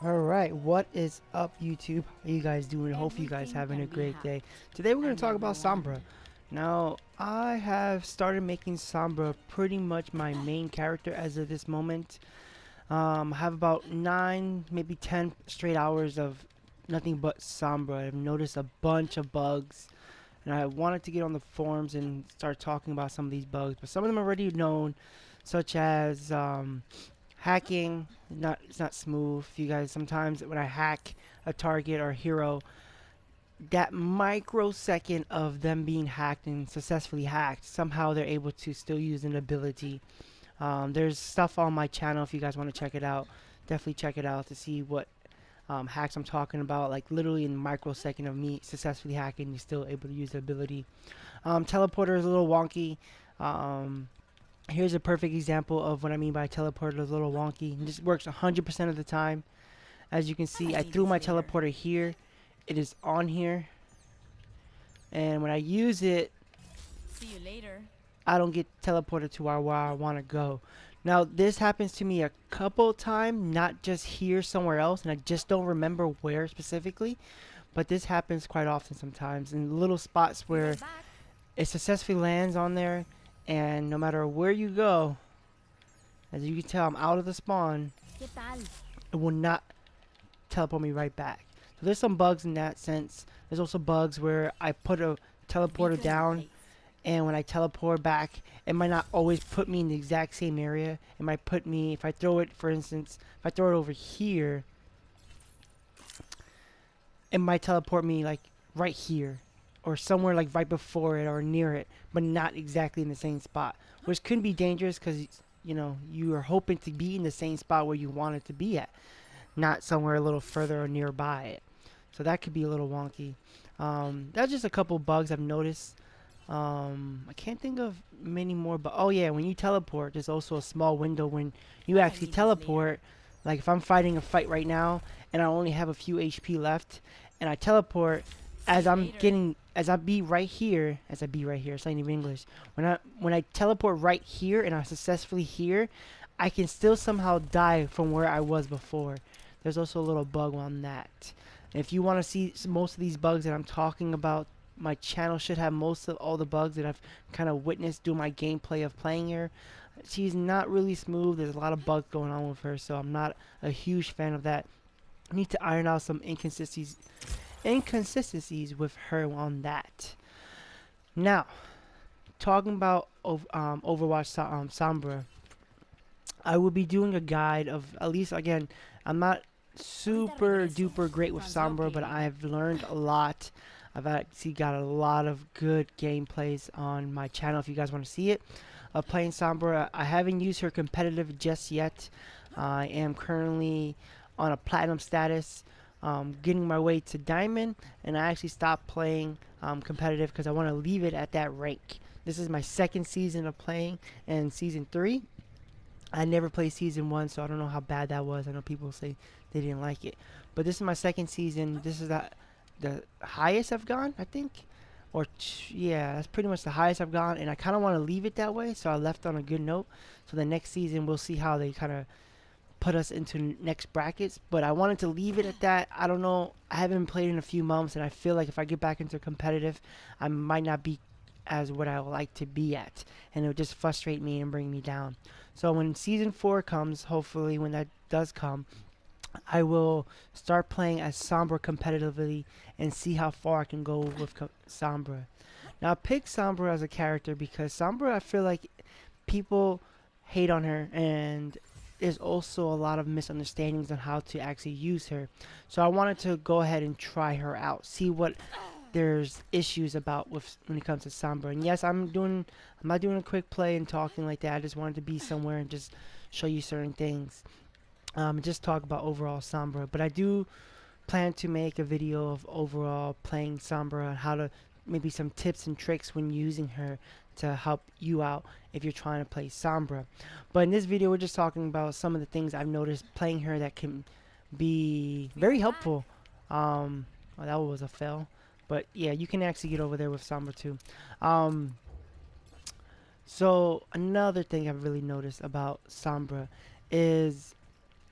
Alright, what is up YouTube? How you guys doing? Hope you guys having a great day. Today we're going to talk about Sombra. Now, I have started making Sombra pretty much my main character as of this moment. I have about 9, maybe 10 straight hours of nothing but Sombra. I've noticed a bunch of bugs, and I wanted to get on the forums and start talking about some of these bugs, but some of them are already known, such as hacking. It's not smooth. You guys, sometimes when I hack a target or a hero, that microsecond of them being hacked and successfully hacked, somehow they're able to still use an ability. There's stuff on my channel if you guys want to check it out. Definitely check it out to see what hacks I'm talking about. Like literally in microsecond of me successfully hacking, you're still able to use the ability. Teleporter is a little wonky. Um, Here's a perfect example of what I mean by teleporter is a little wonky. This works 100% of the time. As you can see, I threw my teleporter here. It is on here. And when I use it, See you later. I don't get teleported to where I want to go. Now, this happens to me a couple times, not just here, somewhere else, and I just don't remember where specifically. But this happens quite often sometimes in little spots Be where right back. it successfully lands on there, and no matter where you go, as you can tell, I'm out of the spawn. ¿Qué tal? It will not teleport me right back. So there's some bugs in that sense. There's also bugs where I put a teleporter Beacon in down, place. and when I teleport back, it might not always put me in the exact same area. It might put me, if I throw it, for instance, if I throw it over here, it might teleport me like right here, or somewhere like right before it or near it, but not exactly in the same spot, which could be dangerous because you know you are hoping to be in the same spot where you want it to be at, not somewhere a little further or nearby it. So that could be a little wonky. That's just a couple bugs I've noticed. I can't think of many more, but oh yeah, when you teleport, there's also a small window when you I actually need this later. teleport. Like if I'm fighting a fight right now and I only have a few HP left, and I teleport as See you I'm later. getting as I be right here, it's not even English. When I teleport right here and I'm successfully here, I can still somehow die from where I was before. There's also a little bug on that. If you want to see most of these bugs that I'm talking about, my channel should have most of all the bugs that I've kind of witnessed through my gameplay of playing her. She's not really smooth. There's a lot of bugs going on with her, so I'm not a huge fan of that. I need to iron out some inconsistencies with her on that. Now, talking about Overwatch Sombra, I will be doing a guide of at least again. I'm not super duper great with Sombra, but I've learned a lot. I've actually got a lot of good gameplays on my channel if you guys want to see it. Playing Sombra, I haven't used her competitive just yet. I am currently on a platinum status, getting my way to diamond, and I actually stopped playing competitive because I want to leave it at that rank. This is my second season of playing, and season 3 I never played season 1, so I don't know how bad that was. I know people say they didn't like it, but this is my second season. This is the highest I've gone, I think, yeah, that's pretty much the highest I've gone, and I kind of want to leave it that way, so I left on a good note. So the next season we'll see how they kind of put us into next brackets, but I wanted to leave it at that. I don't know. I haven't played in a few months, and I feel like if I get back into competitive, I might not be as what I would like to be at, and it would just frustrate me and bring me down. So when season 4 comes, hopefully when that does come, I will start playing as Sombra competitively and see how far I can go with Sombra. Now I picked Sombra as a character because Sombra, I feel like people hate on her, and there's also a lot of misunderstandings on how to actually use her. So I wanted to go ahead and try her out, see what there's issues about with when it comes to Sombra. And yes, I'm not doing a quick play and talking like that. I just wanted to be somewhere and just show you certain things. Just talk about overall Sombra. But I do plan to make a video of overall playing Sombra and how to maybe some tips and tricks when using her to help you out if you're trying to play Sombra. But in this video, we're just talking about some of the things I've noticed playing her that can be very helpful. Well, that was a fail. But yeah, you can actually get over there with Sombra too. Um, so another thing I've really noticed about Sombra is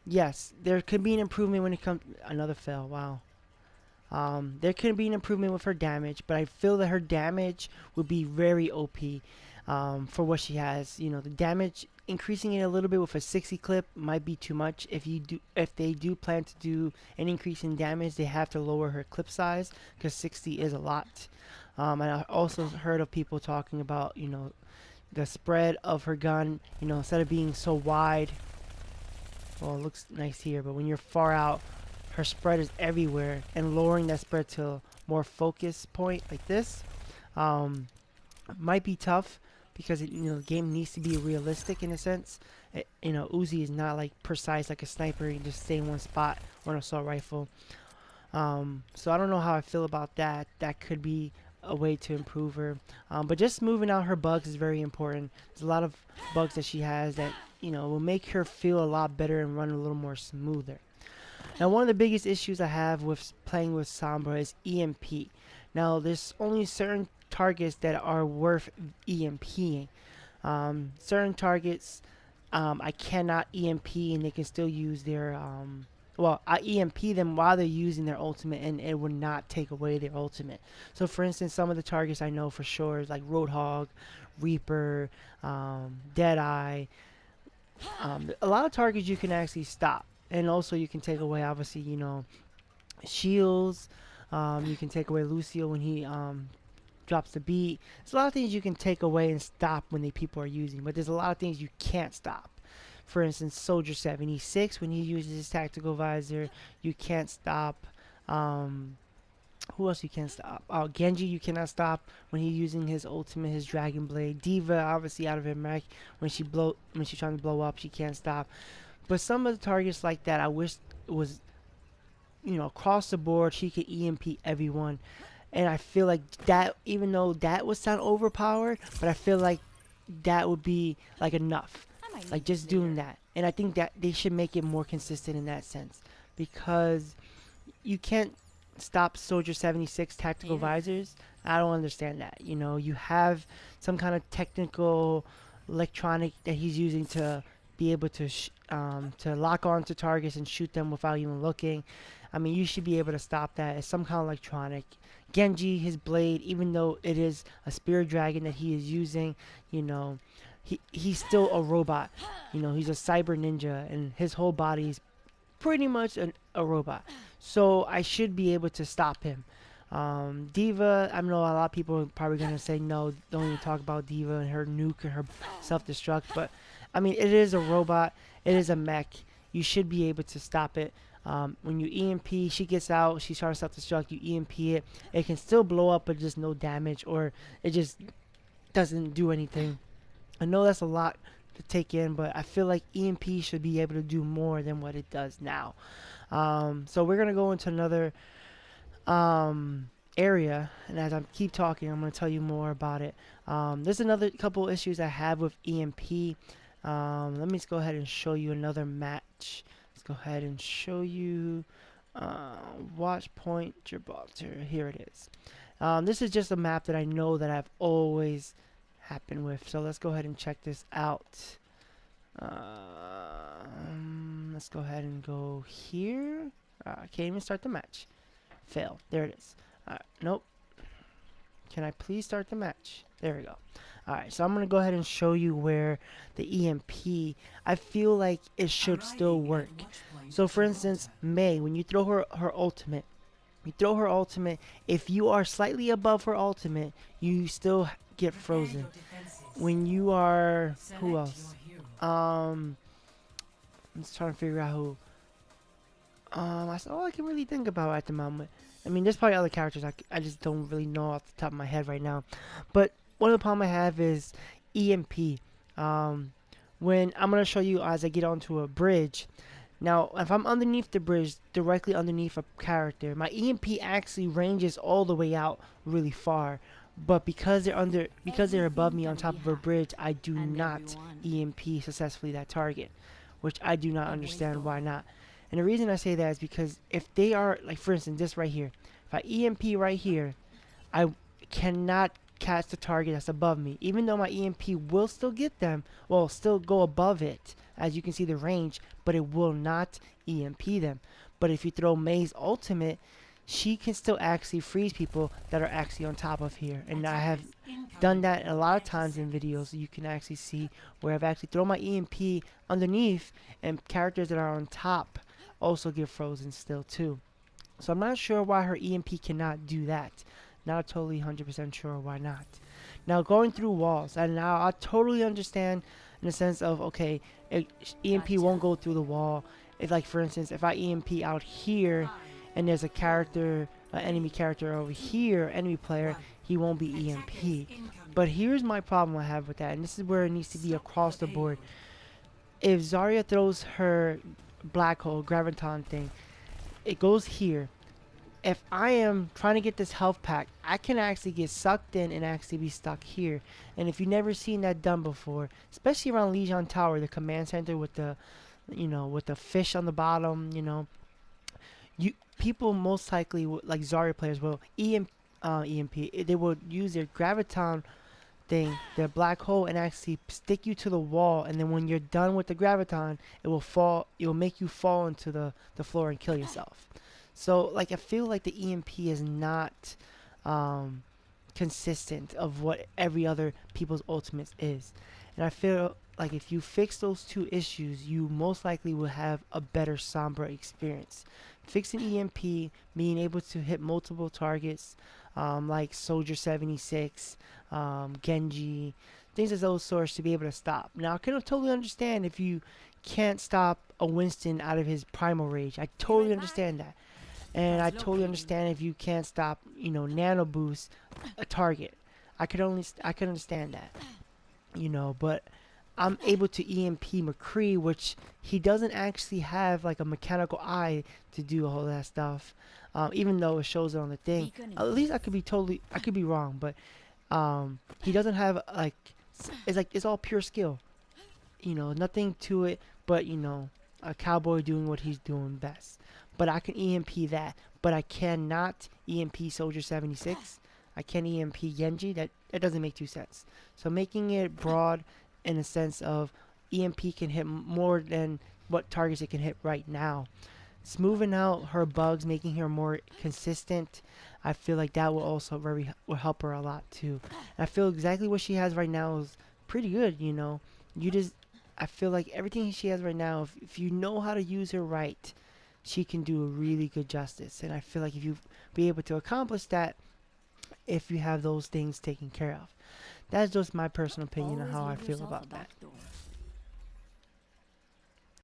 yes, there could be an improvement when it comes. Another fail. Wow. There could be an improvement with her damage, but I feel that her damage would be very OP for what she has. You know, the damage increasing it a little bit with a 60 clip might be too much. If they do plan to do an increase in damage, they have to lower her clip size because 60 is a lot. And I also heard of people talking about, you know, the spread of her gun. You know, instead of being so wide, well, it looks nice here, but when you're far out, her spread is everywhere, and lowering that spread to a more focus point like this might be tough because you know the game needs to be realistic in a sense. You know, Uzi is not like precise like a sniper; you can just stay in one spot or an assault rifle. So I don't know how I feel about that. That could be a way to improve her. But just moving out her bugs is very important. There's a lot of bugs that she has that, you know, will make her feel a lot better and run a little more smoother. Now, one of the biggest issues I have with playing with Sombra is EMP. Now, there's only certain targets that are worth EMPing. Certain targets I cannot EMP and they can still use their well, I EMP them while they're using their ultimate, and it would not take away their ultimate. So, for instance, some of the targets I know for sure is like Roadhog, Reaper, Deadeye. A lot of targets you can actually stop, and also you can take away, obviously, you know, shields. You can take away Lucio when he drops the beat. There's a lot of things you can take away and stop when the people are using, but there's a lot of things you can't stop. For instance, Soldier 76, when he uses his tactical visor, you can't stop. Who else you can't stop? Oh, Genji you cannot stop when he's using his ultimate, his Dragon Blade. Diva obviously out of her mech when she's trying to blow up, she can't stop. But some of the targets like that, I wish it was, you know, across the board she could EMP everyone. And I feel like that, even though that would sound overpowered, but I feel like that would be like enough, I might like need this just doing later. that. And I think that they should make it more consistent in that sense, because you can't stop Soldier 76 tactical Later. visors. I don't understand that. You know, you have some kind of technical electronic that he's using to be able to lock on to targets and shoot them without even looking. I mean, you should be able to stop that. It's some kind of electronic. Genji, his blade, even though it is a spirit dragon that he is using, you know, he's still a robot. You know, he's a cyber ninja, and his whole body is pretty much a robot. So I should be able to stop him. Diva, I know a lot of people are probably going to say, no, don't even talk about Diva and her nuke and her self-destruct. But, I mean, it is a robot. It is a mech. You should be able to stop it. When you EMP, she gets out, she's trying to self-destruct, you EMP it. It can still blow up, but just no damage, or it just doesn't do anything. I know that's a lot to take in, but I feel like EMP should be able to do more than what it does now. So we're gonna go into another area, and as I keep talking, I'm gonna tell you more about it. There's another couple issues I have with EMP. Let me just go ahead and show you another match. Let's go ahead and show you Watch Point Gibraltar. Here it is. This is just a map that I know that I've always happened with. So let's go ahead and check this out. Let's go ahead and go here. I can't even start the match. Fail. There it is. Nope. Can I please start the match? There we go. Alright, so I'm going to go ahead and show you where the EMP, I feel like it should still work. So for instance, Mei, when you throw her ultimate, if you are slightly above her ultimate, you still get frozen. When you are, who else? I'm just trying to figure out who. That's all I can really think about at the moment. I mean, there's probably other characters I just don't really know off the top of my head right now. But one of the problem I have is EMP. When I'm going to show you as I get onto a bridge. Now, if I'm underneath the bridge, directly underneath a character, my EMP actually ranges all the way out really far. But because they're above me on top of a bridge, I do not EMP successfully that target, which I do not understand why not. And the reason I say that is because if they are, like for instance, this right here, if I EMP right here, I cannot catch the target that's above me. Even though my EMP will still get them, well, still go above it, as you can see the range, but it will not EMP them. But if you throw May's ultimate, she can still actually freeze people that are actually on top of here. And I have done that a lot of times in videos. You can actually see where I've actually thrown my EMP underneath, and characters that are on top also get frozen still too. So I'm not sure why her EMP cannot do that. Not totally 100% sure why not. Now going through walls, and now I totally understand in the sense of, okay, EMP won't go through the wall. If, like, for instance, if I EMP out here and there's a character, an enemy character over here, enemy player, he won't be EMP. But here's my problem I have with that, and this is where it needs to be across the board. If Zarya throws her black hole graviton thing, it goes here. If I am trying to get this health pack, I can actually get sucked in and actually be stuck here. And if you've never seen that done before, especially around Legion Tower, the command center with the, with the fish on the bottom, you people most likely like Zarya players will EMP. They will use their graviton thing, their black hole, and actually stick you to the wall. And then when you're done with the graviton, it will fall. It will make you fall into the floor and kill yourself. So, like, I feel like the EMP is not consistent of what every other people's ultimates is. And I feel like if you fix those two issues, you most likely will have a better Sombra experience. Fixing EMP, being able to hit multiple targets, like Soldier 76, Genji, things of those sorts, to be able to stop. Now, I can totally understand if you can't stop a Winston out of his primal rage. I totally understand that. And I totally understand if you can't stop, nano boost a target. I could understand that, but I'm able to EMP McCree, which he doesn't actually have like a mechanical eye to do all that stuff. Even though it shows it on the thing. At least I could be wrong, but he doesn't have it's all pure skill. Nothing to it but, a cowboy doing what he's doing best. But I can EMP that, but I cannot EMP Soldier 76. I can EMP Genji. That doesn't make too sense. So making it broad in a sense of EMP can hit more than what targets it can hit right now. Smoothing out her bugs, making her more consistent, I feel like that will also will help her a lot too. And I feel exactly what she has right now is pretty good. I feel like everything she has right now, if you know how to use her right, she can do a really good justice. And I feel like if you be able to accomplish that, if you have those things taken care of. That's just my personal opinion on how I feel about that.